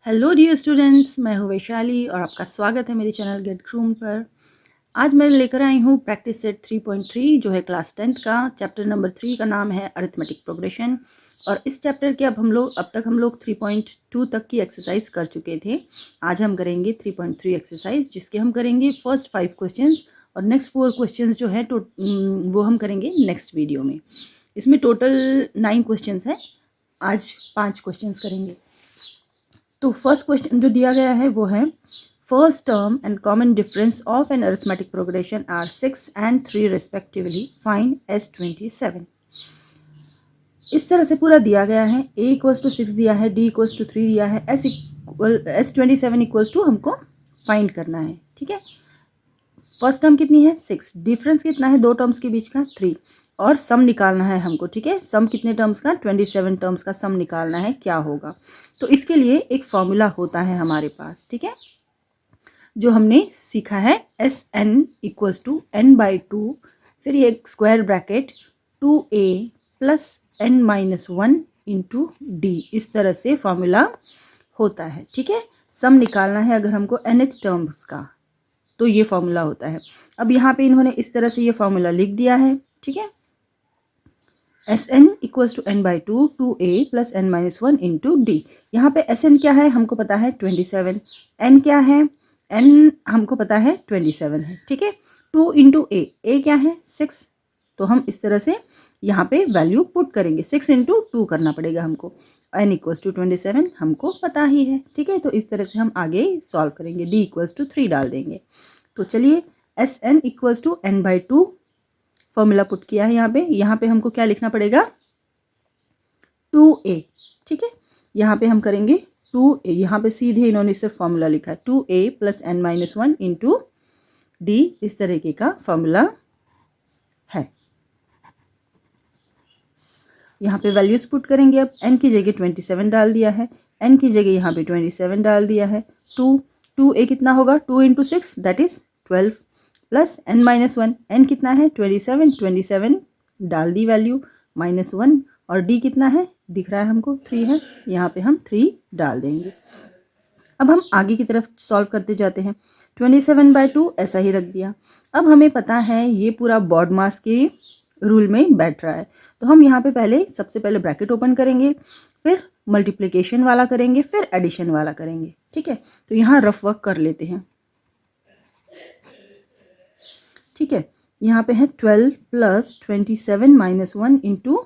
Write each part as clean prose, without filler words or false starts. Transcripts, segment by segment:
Hello dear students, मैं हूँ वैशाली और आपका स्वागत है मेरे चैनल गेट ग्रूम पर। आज मैं लेकर आई हूँ प्रैक्टिस सेट 3.3 जो है क्लास 10th का। चैप्टर नंबर 3 का नाम है अरिथमेटिक प्रोग्रेशन और इस चैप्टर के अब तक हम लोग 3.2 तक की एक्सरसाइज कर चुके थे। आज हम करेंगे 3.3 एक्सरसाइज, जिसके हम करेंगे फर्स्ट 5 क्वेश्चंस और नेक्स्ट 4 क्वेश्चंस जो है वो हम करेंगे नेक्स्ट वीडियो में। इसमें टोटल 9 क्वेश्चंस है, आज 5 क्वेश्चंस करेंगे। तो फर्स्ट क्वेश्चन जो दिया गया है वो है first term and common difference of an arithmetic progression are 6 and 3 respectively, find S27। इस तरह से पूरा दिया गया है। A इक्वल्स टू 6 दिया है, D इक्वल्स टू 3 दिया है, S27 इक्वल्स टू हमको फाइंड करना है। ठीक है, फर्स्ट टर्म कितनी है 6, डिफरेंस कितना है दो टर्म्स के बीच का 3 और सम निकालना है हमको। ठीक है, सम कितने टर्म्स का 27 टर्म्स का सम निकालना है, क्या होगा। तो इसके लिए एक फॉर्मूला होता है हमारे पास, ठीक है, जो हमने सीखा है SN इक्वल्स टू n/2, फिर ये एक square bracket 2a plus n-1 into D, इस तरह से फॉर्मूला होता है। ठीक है, सम निकालना है अगर हमको nth टर्म्स का, तो ये फॉर्मूला होता है। अब यहाँ पे इन्होंने इस तरह से ये फॉर्मूला लिख दिया है। ठीक है, Sn equals to n/2 2a plus n-1 into D. यहाँ पे Sn क्या है हमको पता है 27, n क्या है, n हमको पता है 27 है। ठीक है, 2 इंटू a क्या है 6, तो हम इस तरह से यहाँ पे वैल्यू पुट करेंगे। 6 इंटू 2 करना पड़ेगा हमको। n इक्वल्स टू 27 हमको पता ही है। ठीक है, तो इस तरह से हम आगे सॉल्व करेंगे। d इक्वल्स टू 3 डाल देंगे। तो चलिए Sn equals to n/2 formula put किया है यहाँ पे हमको क्या लिखना पड़ेगा 2a। ठीक है, यहाँ पे हम करेंगे 2a, यहाँ पे सीधे इन्होंने सिर्फ फॉर्मूला लिखा है 2a plus n-1 into D, इस तरीके का फॉर्मूला है। यहाँ पे वैल्यूज पुट करेंगे। अब n की जगह 27 डाल दिया है, n की जगह यहाँ पे 27 डाल दिया है। 2a कितना होगा 2 into 6 that is 12 plus n-1, n कितना है 27 डाल दी वैल्यू, -1 और d कितना है दिख रहा है हमको 3 है, यहाँ पे हम 3 डाल देंगे। अब हम आगे की तरफ सॉल्व करते जाते हैं। 27/2 ऐसा ही रख दिया। अब हमें पता है ये पूरा बॉड मास के रूल में बैठ रहा है, तो हम यहाँ पे सबसे पहले ब्रैकेट ओपन करेंगे, फिर मल्टीप्लिकेशन वाला करेंगे, फिर एडिशन वाला करेंगे। ठीक है, तो यहाँ रफ वर्क कर लेते हैं। ठीक है, यहाँ पे है 12 प्लस 27 -1 इंटू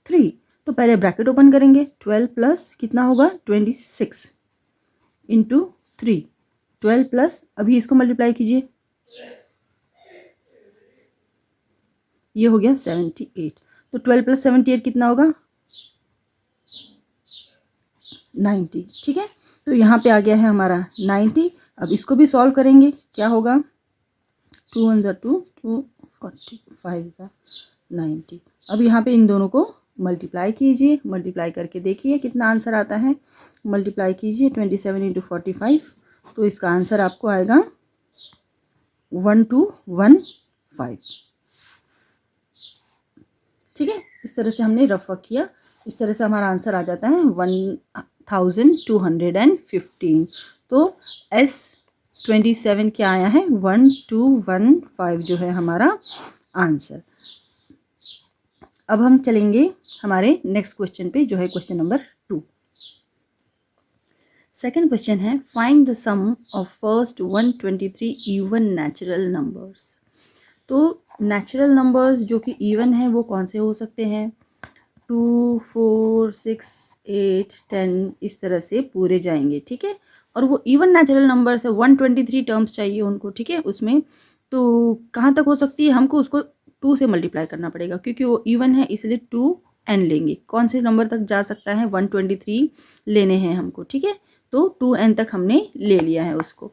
3, तो पहले ब्रैकेट ओपन करेंगे। 12 प्लस कितना होगा 26 इंटू 3, 12 प्लस अभी इसको मल्टीप्लाई कीजिए, ये हो गया 78। तो 12 प्लस 78 कितना होगा 90। ठीक है, तो यहाँ पे आ गया है हमारा 90। अब इसको भी सॉल्व करेंगे, क्या होगा 2 1 2 2 45 90। अब यहाँ पे इन दोनों को मल्टीप्लाई कीजिए, मल्टीप्लाई करके देखिए कितना आंसर आता है। मल्टीप्लाई कीजिए 27 इंटू 45, तो इसका आंसर आपको आएगा 1215। ठीक है, इस तरह से हमने रफ वर्क किया, इस तरह से हमारा आंसर आ जाता है 1215। तो S27 क्या आया है 1215 जो है हमारा आंसर। अब हम चलेंगे हमारे नेक्स्ट क्वेश्चन पे, जो है क्वेश्चन नंबर 2। सेकंड क्वेश्चन है find the sum of first 123 even natural numbers. तो नेचुरल नंबर्स जो कि इवन है वो कौन से हो सकते हैं 2 4 6 8 10, इस तरह से पूरे जाएंगे। ठीक है, और वो इवन नेचुरल नंबर्स है, 123 टर्म्स चाहिए उनको। ठीक है, उसमें तो कहाँ तक हो सकती है, हमको उसको 2 से मल्टीप्लाई करना पड़ेगा क्योंकि वो इवन है, इसलिए 2n लेंगे। कौन से नंबर तक जा सकता है 123 लेने हैं हमको। ठीक है, तो 2n तक हमने ले लिया है उसको।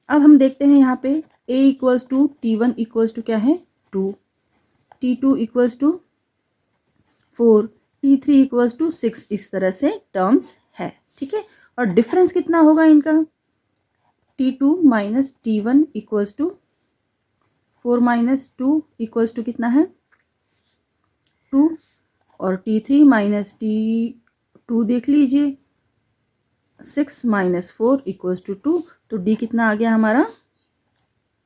अब हम देखते हैं यहाँ पे a equals to T1 equals to क्या है 2, T2 equals to 4, T3 equals to 6, इस तरह से टर्म्स है। ठीक है, और डिफरेंस कितना होगा इनका T2 minus T1 equals to 4 minus 2 equals to कितना है 2, और T3 माइनस T2 देख लीजिए 6 माइनस 4 इक्वल्स टू 2। तो डी कितना आ गया हमारा,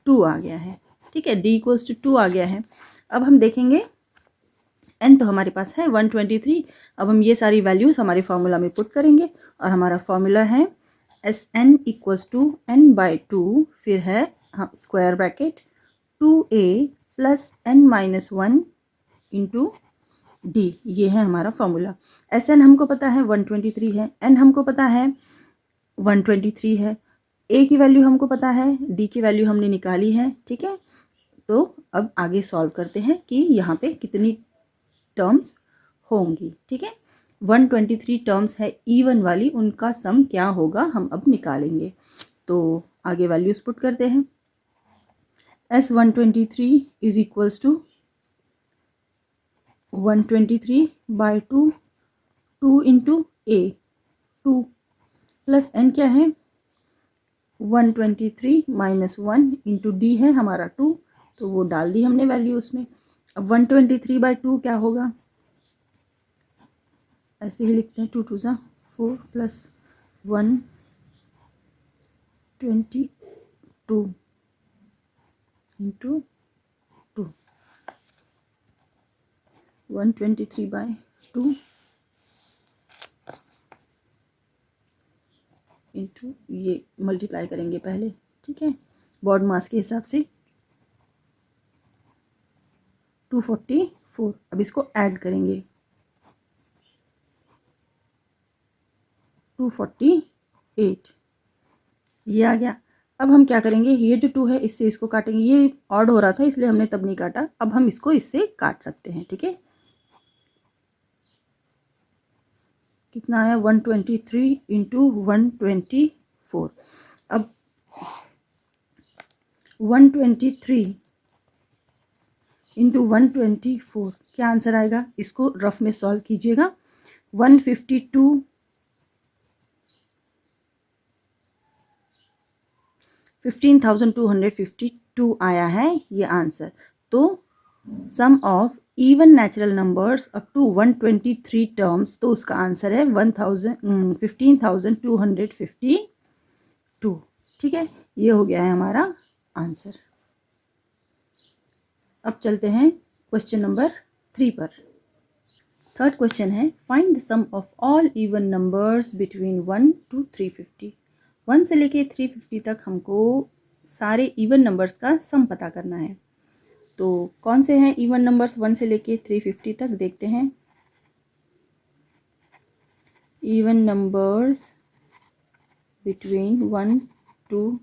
2 आ गया है। ठीक है, डी इक्वल्स टू 2 आ गया है। अब हम देखेंगे एन तो हमारे पास है 123। अब हम ये सारी वैल्यूज़ हमारे फार्मूला में पुट करेंगे और हमारा फार्मूला है S N equals to N by 2, फिर है square bracket 2a plus n minus 1 into D. ये है हमारा फार्मूला। एस एन हमको पता है 123 है, एन हमको पता है 123 है, ए की वैल्यू हमको पता है, डी की वैल्यू हमने निकाली है। ठीक है, तो अब आगे सॉल्व करते हैं कि यहाँ पे कितनी टर्म्स होंगी। ठीक है, 123 टर्म्स है इवन वाली, उनका सम क्या होगा हम अब निकालेंगे। तो आगे वैल्यूज पुट करते हैं। S123 is equals to 123 by 2, 2 into A 2 plus N क्या है 123 माइनस 1 इंटू डी है हमारा 2, तो वो डाल दी हमने वैल्यू उसमें। अब 123 बाई 2 क्या होगा, ऐसे ही लिखते हैं 2 2 ज़ा 4 प्लस 122 इंटू 2, 123 बाई 2 इंटू ये मल्टीप्लाई करेंगे पहले। ठीक है, बॉड मास के हिसाब से 244। अब इसको ऐड करेंगे 248, ये आ गया। अब हम क्या करेंगे, ये जो 2 है इससे इसको काटेंगे, ये ऑड हो रहा था इसलिए हमने तब नहीं काटा, अब हम इसको इससे काट सकते हैं। ठीक है, कितना आया 123 इंटू 124। अब 123 इंटू 124 क्या आंसर आएगा, इसको रफ में सॉल्व कीजिएगा। 152 15,252 आया है ये आंसर। तो sum of even natural numbers up to 123 terms, तो उसका आंसर है 15,252। ठीक है, ये हो गया है हमारा आंसर। अब चलते हैं क्वेश्चन नंबर 3 पर। थर्ड क्वेश्चन है find the sum of all even numbers between 1 to 350। 1 से लेके 350 तक हमको सारे इवन नंबर्स का सम पता करना है। तो कौन से हैं इवन नंबर्स 1 से लेके 350 तक, देखते हैं। Even numbers between 1 to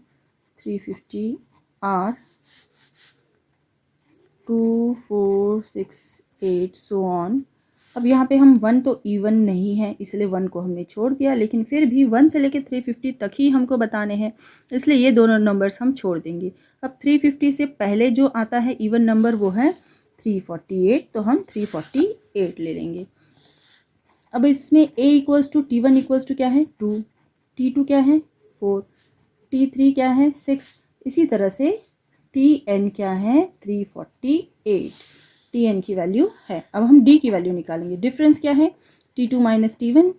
350 are 2 4 6 8 so on. अब यहाँ पे हम 1 तो इवन नहीं है इसलिए 1 को हमने छोड़ दिया, लेकिन फिर भी 1 से लेकर 350 तक ही हमको बताने हैं, इसलिए ये दोनों नंबर्स हम छोड़ देंगे। अब 350 से पहले जो आता है इवन नंबर वो है 348, तो हम 348 ले लेंगे। अब इसमें a equals to T1 equals to क्या है 2, T2 क्या है 4, T3 क्या है 6, इसी तरह से Tn क्या है 348, Tn की वैल्यू है। अब हम D की वैल्यू निकालेंगे। डिफरेंस क्या है T2 minus T1,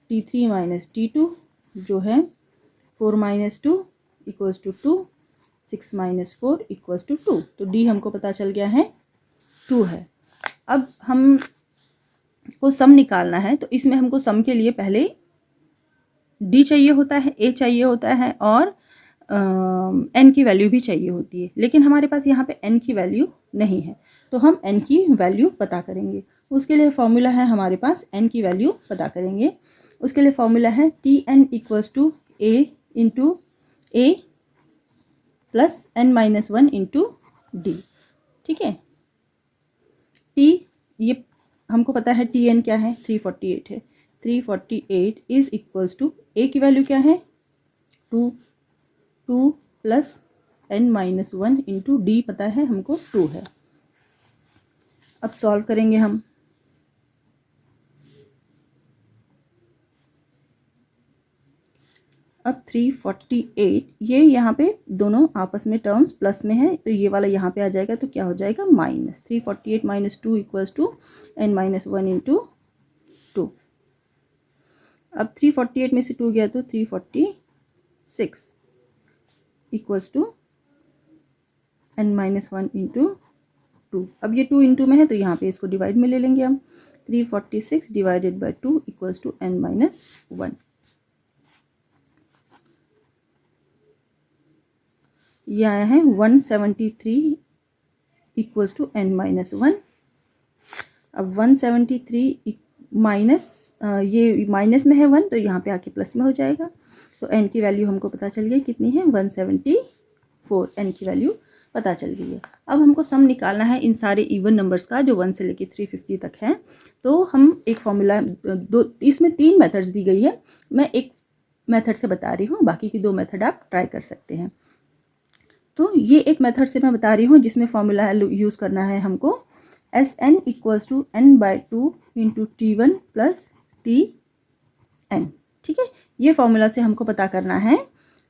T3 minus T2 जो है 4 minus 2 equals to 2, 6 minus 4 equals to 2, तो D हमको पता चल गया है 2 है। अब हम को सम निकालना है, तो इसमें हमको सम के लिए पहले D चाहिए होता है, A चाहिए होता है और n की वैल्यू भी चाहिए होती है, लेकिन हमारे पास यहाँ पे n की वैल्यू नहीं है, तो हम n की वैल्यू पता करेंगे। उसके लिए फॉर्मूला है हमारे पास, n की वैल्यू पता करेंगे। उसके लिए फॉर्मूला है Tn equals to a into A plus n minus 1 into D. ठीक है, T ये हमको पता है Tn क्या है 348 है, 348 इज इक्वल्स टू a की वैल्यू क्या है 2 plus n minus 1 into D पता है हमको 2 है। अब सॉल्व करेंगे हम। अब 348 ये यहाँ पे दोनों आपस में टर्म्स प्लस में है, तो ये वाला यहाँ पे आ जाएगा, तो क्या हो जाएगा minus 348 minus 2 equals to n minus 1 into 2। अब 348 में से 2 गया तो 346 इक्वल्स टू n-1 इंटू 2। अब ये 2 इंटू में है तो यहाँ पे इसको डिवाइड में ले लेंगे हम। 346 divided by 2 equals to n-1। ये आया है 173 इक्वल्स टू n-1। अब 173 माइनस ये माइनस में है 1 तो यहाँ पे आके प्लस में हो जाएगा। तो n की वैल्यू हमको पता चल गई कितनी है 174। n की वैल्यू पता चल गई है। अब हमको सम निकालना है इन सारे इवन नंबर्स का जो 1 से लेके 350 तक है। तो हम एक फॉर्मूला इसमें 3 मेथड्स दी गई है, मैं एक मेथड से बता रही हूँ, बाकी की 2 मेथड आप ट्राई कर सकते हैं। तो ये एक मेथड से मैं बता रही हूँ जिसमें फॉर्मूला यूज़ करना है हमको Sn equals to n/2 into T1 plus Tn। ठीक है, ये फॉर्मूला से हमको पता करना है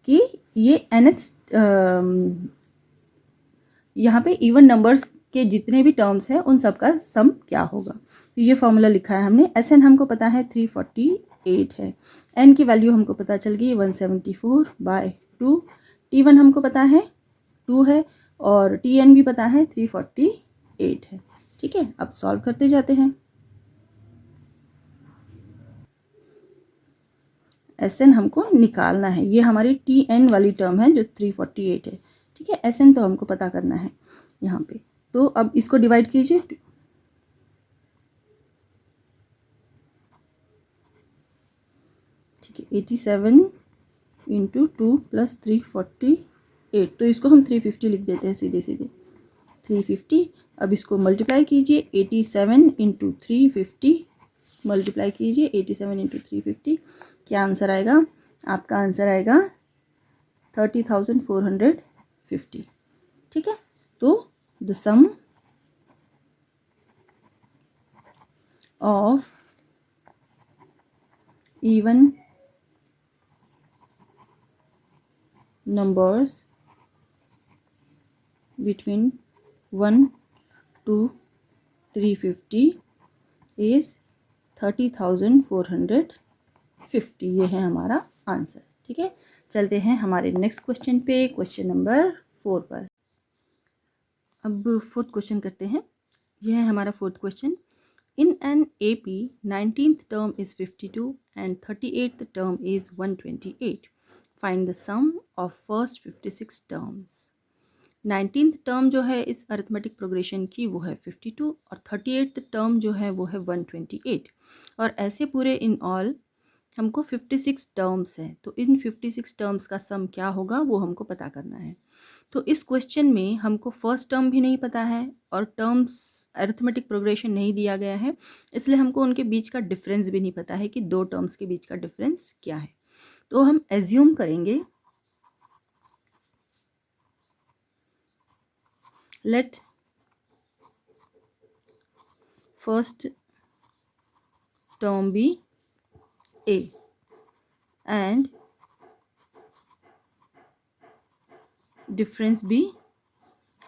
कि ये nth यहाँ पे इवन नंबर्स के जितने भी टर्म्स हैं उन सब का सम क्या होगा। तो ये फॉर्मूला लिखा है हमने। Sn हमको पता है 348 है, n की वैल्यू हमको पता चल गई 174/2, T1 हमको पता है 2 है और Tn भी पता है 348 है। ठीक है, अब सॉल्व करते जाते हैं। Sn हमको निकालना है, ये हमारी Tn वाली टर्म है जो 348 है। ठीक है, Sn तो हमको पता करना है यहाँ पे। तो अब इसको डिवाइड कीजिए। ठीक है, 87 इंटू 2 प्लस 348, तो इसको हम 350 लिख देते हैं सीधे सीधे 350। अब इसको मल्टीप्लाई कीजिए 87 इंटू 350 मल्टीप्लाई कीजिए 87 इंटू 350। क्या आंसर आएगा? आपका आंसर आएगा 30,450। ठीक है, तो the sum of even numbers between 1 to 350 is 30,450। ये है हमारा आंसर। ठीक है, चलते हैं हमारे नेक्स्ट क्वेश्चन पे, क्वेश्चन नंबर 4 पर। अब फोर्थ क्वेश्चन करते हैं। यह है हमारा fourth question. In an AP, 19th term is 52 and 38th term is 128. Find the sum of first 56 terms. 19th term जो है इस अरिथमेटिक प्रोग्रेशन की वो है 52 और 38th टर्म जो है वो है 128 और ऐसे पूरे इन ऑल हमको 56 टर्म्स हैं। तो इन 56 टर्म्स का सम क्या होगा वो हमको पता करना है। तो इस क्वेश्चन में हमको फर्स्ट टर्म भी नहीं पता है और टर्म्स अरिथमेटिक प्रोग्रेशन नहीं दिया गया है, इसलिए हमको उनके बीच का डिफरेंस भी नहीं पता है कि दो टर्म्स के बीच का डिफरेंस क्या है। तो हम एज्यूम करेंगे, let first term be A and difference be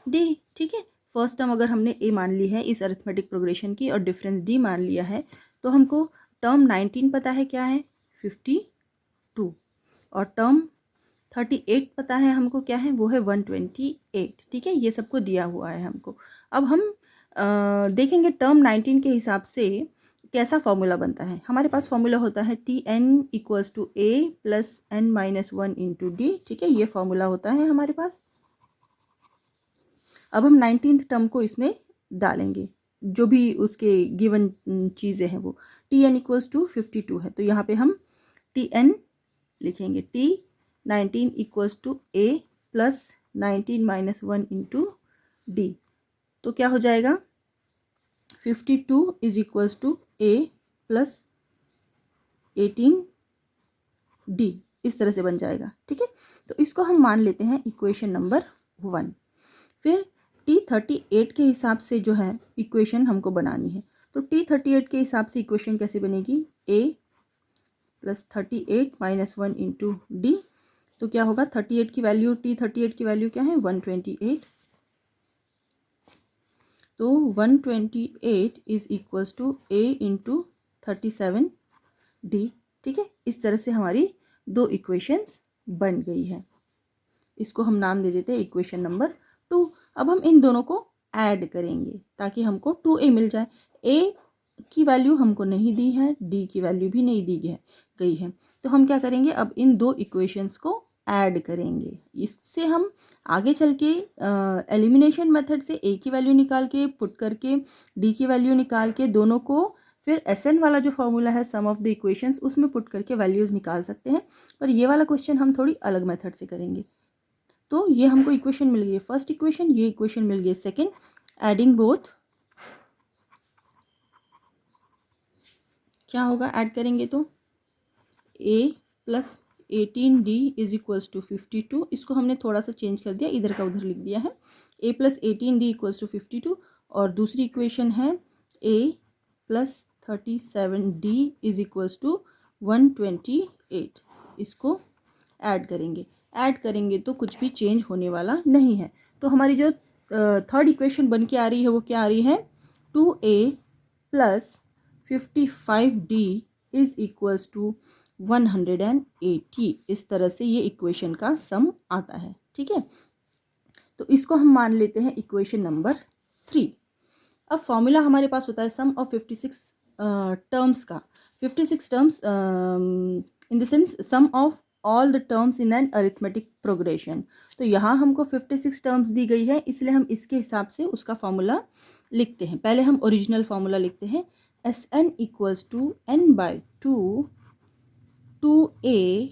D. ठीक है, फर्स्ट टर्म अगर हमने ए मान ली है इस अरिथमेटिक प्रोग्रेशन की और डिफरेंस डी मान लिया है तो हमको टर्म 19 पता है क्या है 52 और टर्म 38 पता है हमको क्या है वो है 128। ठीक है, ये सबको दिया हुआ है हमको। अब हम देखेंगे टर्म 19 के हिसाब से कैसा फॉर्मूला बनता है। हमारे पास फॉर्मूला होता है Tn equals to A plus n-1 into D. ठीक है, ये फॉर्मूला होता है हमारे पास। अब हम 19th टर्म को इसमें डालेंगे, जो भी उसके गिवन चीज़ें हैं वो। Tn इक्वल्स टू 52 है तो यहाँ पे हम Tn लिखेंगे। T19 equals to A plus 19-1 into D. तो क्या हो जाएगा 52 is equals to A plus 18 D, इस तरह से बन जाएगा। ठीक है, तो इसको हम मान लेते हैं इक्वेशन नंबर 1। फिर T38 के हिसाब से जो है इक्वेशन हमको बनानी है। तो T38 के हिसाब से इक्वेशन कैसे बनेगी a प्लस 38-1 इंटू डी। तो क्या होगा 38 की वैल्यू T38 की वैल्यू क्या है 128। तो 128 is equals to a into 37 D. ठीक है, इस तरह से हमारी दो इक्वेशंस बन गई है। इसको हम नाम दे देते हैं इक्वेशन नंबर 2। अब हम इन दोनों को ऐड करेंगे ताकि हमको 2a मिल जाए। a की वैल्यू हमको नहीं दी है, d की वैल्यू भी नहीं दी गई है। तो हम क्या करेंगे, अब इन दो इक्वेशंस को ऐड करेंगे। इससे हम आगे चल के एलिमिनेशन मेथड से a की वैल्यू निकाल के पुट करके d की वैल्यू निकाल के दोनों को फिर SN वाला जो फॉर्मूला है सम ऑफ द इक्वेशंस उसमें पुट करके वैल्यूज़ निकाल सकते हैं। पर ये वाला क्वेश्चन हम थोड़ी अलग मेथड से करेंगे। तो ये हमको इक्वेशन मिल गई है फर्स्ट इक्वेशन, ये इक्वेशन मिल गई सेकंड। एडिंग बोथ क्या होगा, ऐड करेंगे तो a plus 18d is equals to 52। इसको हमने थोड़ा सा चेंज कर दिया, इधर का उधर लिख दिया है। a plus 18d equals to 52 और दूसरी इक्वेशन है a plus 37d is equals to 128। इसको ऐड करेंगे तो कुछ भी चेंज होने वाला नहीं है। तो हमारी जो थर्ड इक्वेशन बन के आ रही है वो क्या आ रही है, 2a plus 55d is equals to 180। इस तरह से ये इक्वेशन का सम आता है। ठीक है, तो इसको हम मान लेते हैं इक्वेशन नंबर 3। अब फॉर्मूला हमारे पास होता है सम ऑफ 56 टर्म्स का। 56 terms in the sense sum of all the terms in an arithmetic progression. तो यहाँ हमको 56 टर्म्स दी गई है, इसलिए हम इसके हिसाब से उसका फॉर्मूला लिखते हैं। पहले हम ओरिजिनल फॉर्मूला लिखते हैं, S N equals to N by 2a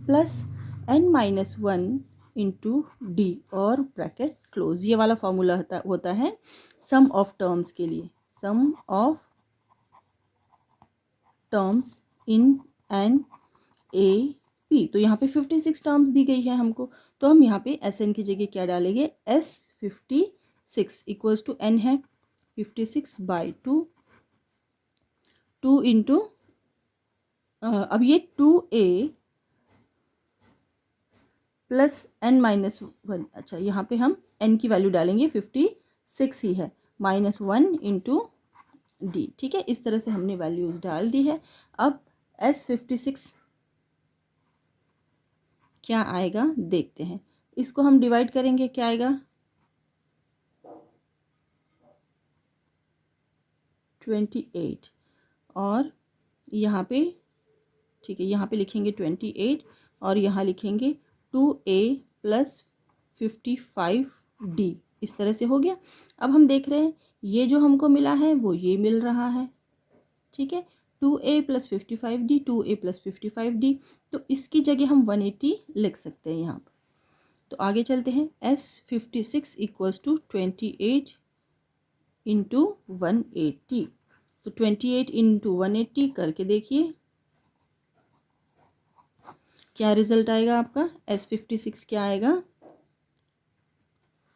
plus n minus 1 into D और ब्रैकेट क्लोज। ये वाला फॉर्मूला होता है सम ऑफ टर्म्स के लिए, sum of terms in an A P. तो यहाँ पे 56 टर्म्स दी गई है हमको, तो हम यहाँ पे एस एन की जगह क्या डालेंगे, एस 56 इक्वल्स टू एन है 56 बाई 2 इंटू अब ये 2a प्लस n माइनस 1। अच्छा, यहाँ पे हम n की वैल्यू डालेंगे 56 ही है, माइनस 1 इंटू डी। ठीक है, इस तरह से हमने वैल्यूज डाल दी है। अब S56 क्या आएगा देखते हैं। इसको हम डिवाइड करेंगे, क्या आएगा 28 और यहाँ पे, ठीक है, यहाँ पे लिखेंगे 28 और यहाँ लिखेंगे 2a प्लस 55d। इस तरह से हो गया। अब हम देख रहे हैं ये जो हमको मिला है वो ये मिल रहा है। ठीक है, 2a plus 55d, 2a plus 55d। तो इसकी जगह हम 180 लिख सकते हैं यहाँ पर। तो आगे चलते हैं, S56 इक्वल्स टू 28 इंटू 180। तो 28 इंटू 180 करके देखिए क्या रिजल्ट आएगा आपका। S56 क्या आएगा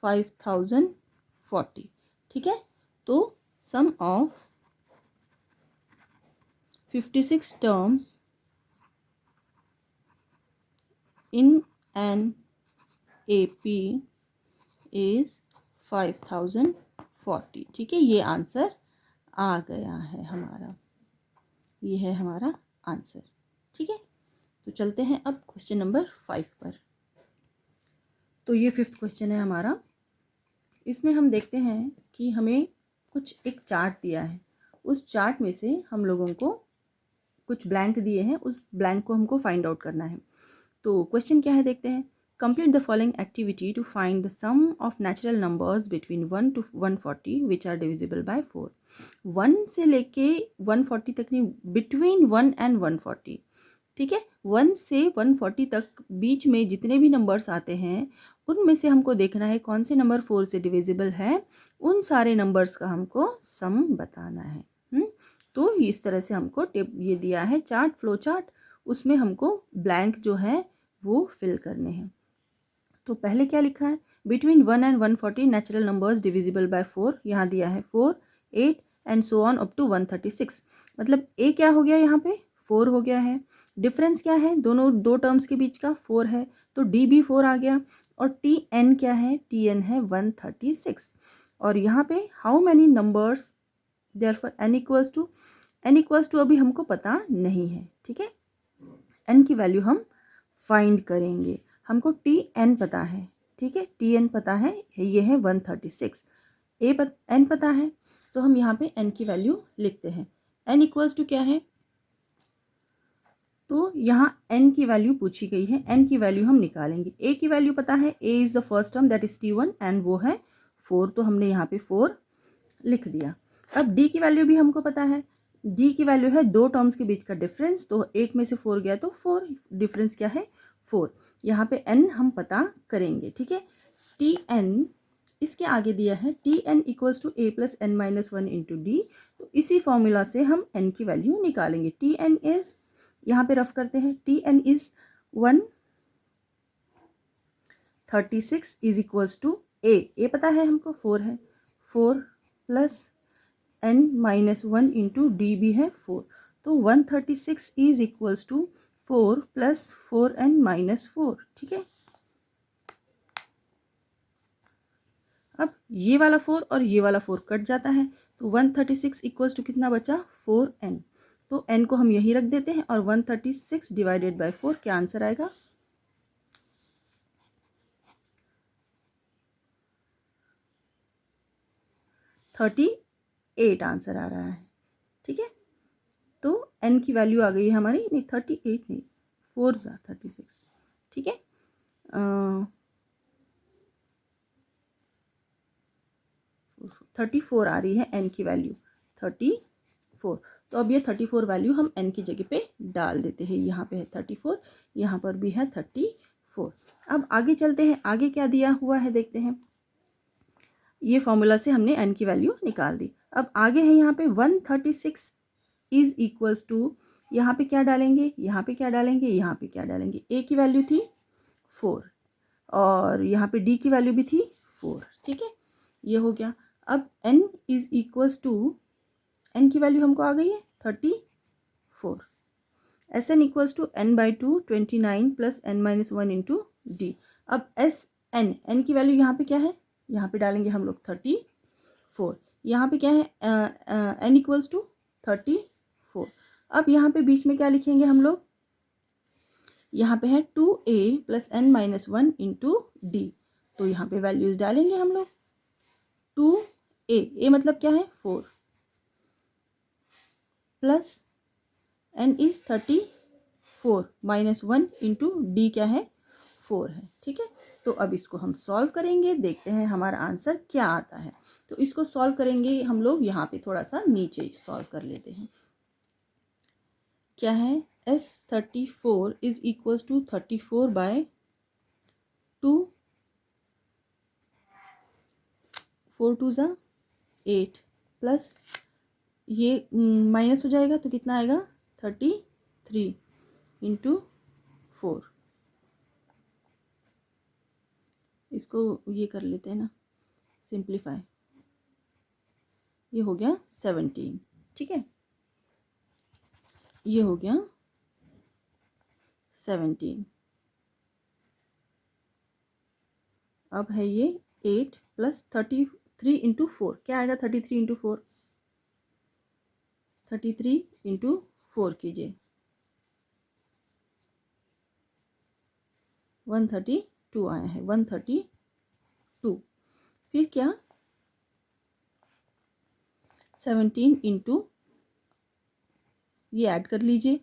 5040। ठीक है, तो sum of 56 terms in an AP is 5040। ठीक है, ये आंसर आ गया है हमारा, ये है हमारा आंसर। ठीक है, तो चलते हैं अब क्वेश्चन नंबर 5 पर। तो ये 5th क्वेश्चन है हमारा। इसमें हम देखते हैं कि हमें कुछ एक चार्ट दिया है, उस चार्ट में से हम लोगों को कुछ ब्लैंक दिए हैं, उस ब्लैंक को हमको फाइंड आउट करना है। तो क्वेश्चन क्या है देखते हैं। Complete the following activity to find the sum of natural numbers between 1 to 140 which are divisible by 4। 1 से लेके 140 तक नहीं, बिटवीन 1 and 140। ठीक है, 1 से 140 तक बीच में जितने भी नंबर्स आते हैं उनमें से हमको देखना है कौन से नंबर 4 से डिविजिबल है। उन सारे नंबर्स का हमको सम बताना है। तो इस तरह से हमको ये दिया है चार्ट, फ्लो चार्ट, उसमें हमको ब्लैंक जो है वो फिल करने हैं। तो पहले क्या लिखा है, between 1 and 140 natural numbers divisible by 4। यहाँ दिया है 4, 8 and so on up to 136। मतलब ए क्या हो गया, यहाँ पे 4 हो गया है। डिफरेंस क्या है, दोनों दो टर्म्स के बीच का 4 है, तो डी भी 4 आ गया। और टी एन क्या है, टी एन है 136। और यहाँ पे how many numbers, therefore N equals to n equals to अभी हमको पता नहीं है, ठीक है। n की वैल्यू हम फाइंड करेंगे। हमको Tn पता है, ठीक है, Tn पता है, ये है 136। n पता है, तो हम यहाँ पे n की वैल्यू लिखते हैं। n इक्वल्स टू क्या है, तो यहाँ n की वैल्यू पूछी गई है, n की वैल्यू हम निकालेंगे। a की वैल्यू पता है, a is the first term that is T1 and वो है 4, तो हमने यहाँ पे 4 लिख दिया। अब d की वैल्यू भी हमको पता है, d की वैल्यू है दो टर्म्स के बीच का डिफरेंस, तो 8 में से 4 गया तो 4, डिफरेंस क्या है 4। यहाँ पे n हम पता करेंगे, ठीक है। Tn इसके आगे दिया है Tn equals to a plus n minus 1 into D, तो इसी फॉर्मूला से हम n की वैल्यू निकालेंगे। Tn इज, यहाँ पे रफ करते हैं, Tn is 136 is equals to a पता है हमको 4 है, 4 plus n minus 1 into D भी है 4, तो 136 is equals to 4 plus 4n minus 4, ठीक है। अब ये वाला 4 और ये वाला 4 कट जाता है, तो 136 इक्वल्स टू कितना बचा 4n, तो n को हम यही रख देते हैं और 136 डिवाइडेड बाय 4 क्या आंसर आएगा 38 आंसर आ रहा है, ठीक है। तो n की वैल्यू आ गई है हमारी, नहीं 38 नहीं, 4 जा 36, ठीक है। 34 आ रही है n की वैल्यू 34, तो अब ये 34 वैल्यू हम n की जगह पे डाल देते हैं। यहाँ पे है 34, यहाँ पर भी है 34। अब आगे चलते हैं, आगे क्या दिया हुआ है देखते हैं। ये फॉर्मूला से हमने n की वैल्यू निकाल दी। अब आगे है यहाँ पे 136 इज इक्वल्स टू, यहाँ पे क्या डालेंगे, यहाँ पे क्या डालेंगे, यहाँ पे क्या डालेंगे। a की वैल्यू थी 4 और यहाँ पे d की वैल्यू भी थी 4, ठीक है, ये हो गया। अब n is equals to, n की वैल्यू हमको आ गई है 34, Sn equals to n by 2 29 plus n minus 1 into D. अब n की वैल्यू यहाँ पे क्या है, यहाँ पे डालेंगे हम लोग 34, यहाँ पे क्या है n इक्वल्स टू 34। अब यहाँ पे बीच में क्या लिखेंगे हम लोग, यहाँ पे है 2a plus n minus 1 into D, तो यहाँ पे वैल्यूज डालेंगे हम लोग। 2a मतलब क्या है 4 plus n is 34 minus 1 into D क्या है 4 है, ठीक है। तो अब इसको हम सॉल्व करेंगे, देखते हैं हमारा आंसर क्या आता है। तो इसको सॉल्व करेंगे हम लोग, यहाँ पे थोड़ा सा नीचे सॉल्व कर लेते हैं। क्या है, S34 is equals to 34 bye 2, 4 2 ज़ा 8 प्लस ये माइनस हो जाएगा तो कितना आएगा 33 इंटू 4, इसको ये कर लेते हैं ना सिंप्लीफाई, ये हो गया 17, ठीक है, ये हो गया 17। अब है ये 8 प्लस 33 इंटू 4, क्या आएगा 33 इंटू 4, 33 इंटू 4 कीजिए 132 आया है, 132। फिर क्या 17 इंटू, ये ऐड कर लीजिए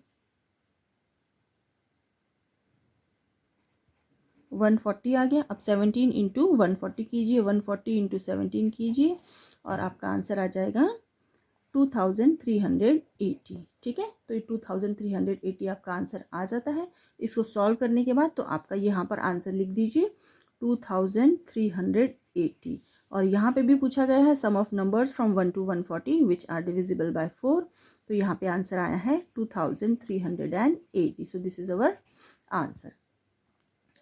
140 आ गया। अब 17 इंटू 140 कीजिए, 140 इंटू 17 कीजिए और आपका आंसर आ जाएगा 2380, ठीक है। तो ये 2380 आपका आंसर आ जाता है। इसको सॉल्व करने के बाद तो आपका यहाँ पर आंसर लिख दीजिए 2380, और यहाँ पे भी पूछा गया है sum of numbers from 1 to 140 which are divisible by 4, तो यहाँ पे आंसर आया है 2380। So this is our answer.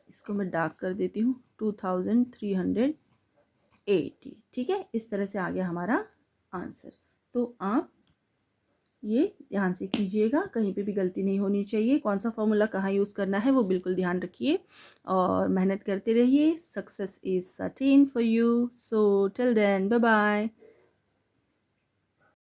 इसको मैं डार्क कर देती हूँ 2380, ठीक है। इस तरह से आ गया हमारा आंसर। तो आप ये ध्यान से कीजिएगा, कहीं पे भी गलती नहीं होनी चाहिए। कौन सा फॉर्मूला कहाँ यूज़ करना है वो बिल्कुल ध्यान रखिए और मेहनत करते रहिए। Success is certain for you. So till then, bye bye.